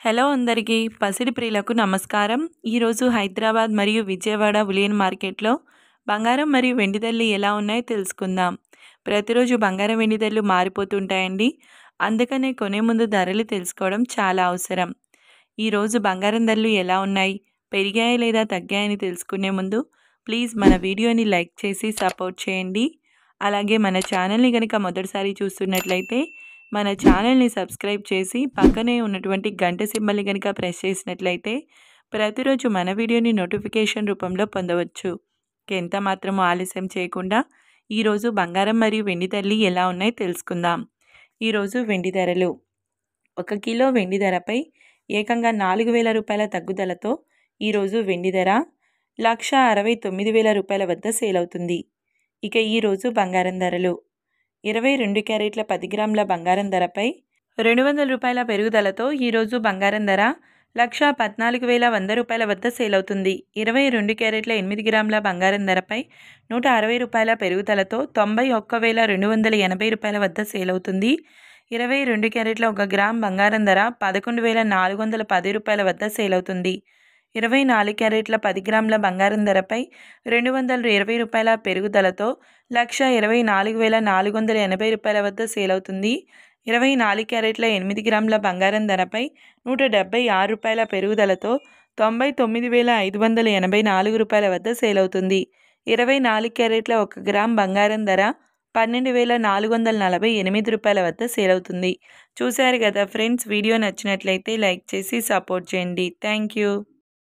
Hello అందరికీ పసిడి ప్రియులకు నమస్కారం. ఈరోజు హైదరాబాద్ మరియు విజయవాడ బులియన్ మార్కెట్లో బంగారం మరియు వెండి ధరలు ఎలా ఉన్నాయో తెలుసుకుందాం. ప్రతిరోజు బంగారం వెండి ధరలు మారిపోతుంటాయండి. అందుకనే కొనే ముందు ధరలు తెలుసుకోవడం చాలా అవసరం. ఈరోజు బంగారం ధరలు ఎలా ఉన్నాయి, పెరిగాయా లేదా తగ్గాయని తెలుసుకునే ముందు ప్లీజ్ మన వీడియోని లైక్ చేసి సపోర్ట్ చేయండి. అలాగే మన ఛానల్ని కనుక మొదటిసారి చూస్తున్నట్లయితే మన ఛానల్ని సబ్స్క్రైబ్ చేసి పక్కనే ఉన్నటువంటి గంట సింబల్ని కనుక ప్రెస్ చేసినట్లయితే ప్రతిరోజు మన వీడియోని నోటిఫికేషన్ రూపంలో పొందవచ్చు. ఎంత మాత్రమూ ఆలస్యం చేయకుండా ఈరోజు బంగారం మరియు వెండి ధరలు ఎలా ఉన్నాయో తెలుసుకుందాం. ఈరోజు వెండి ధరలు 1 కిలో వెండి ధరపై ఏకంగా 4,000 రూపాయల తగ్గుదలతో ఈరోజు వెండి ధర 1,69,000 రూపాయల వద్ద సేల్ అవుతుంది. ఇక ఈరోజు బంగారం ధరలు 22 క్యారెట్ల 10 గ్రాముల బంగారం ధరపై 200 రూపాయల పెరుగుదలతో ఈరోజు బంగారం ధర 1,14,100 రూపాయల వద్ద సేల్ అవుతుంది. 22 క్యారెట్ల 8 గ్రాముల బంగారం ధరపై 160 రూపాయల పెరుగుదలతో 91,280 రూపాయల వద్ద సేల్ అవుతుంది. 22 క్యారెట్ల 1 గ్రామ్ బంగారం ధర 11,410 రూపాయల వద్ద సేల్ అవుతుంది. 24 క్యారెట్ల 10 గ్రాముల బంగారం ధరపై 220 రూపాయల పెరుగుదలతో 1,24,480 రూపాయల వద్ద సేల్ అవుతుంది. 24 క్యారెట్ల 8 గ్రాముల బంగారం ధరపై 176 రూపాయల పెరుగుదలతో 99,584 రూపాయల వద్ద సేల్ అవుతుంది. 24 క్యారెట్ల 1 గ్రామ్ బంగారం ధర 12,448 రూపాయల వద్ద సేల్ అవుతుంది. చూశారు కదా ఫ్రెండ్స్, వీడియో నచ్చినట్లయితే లైక్ చేసి సపోర్ట్ చేయండి. Thank you.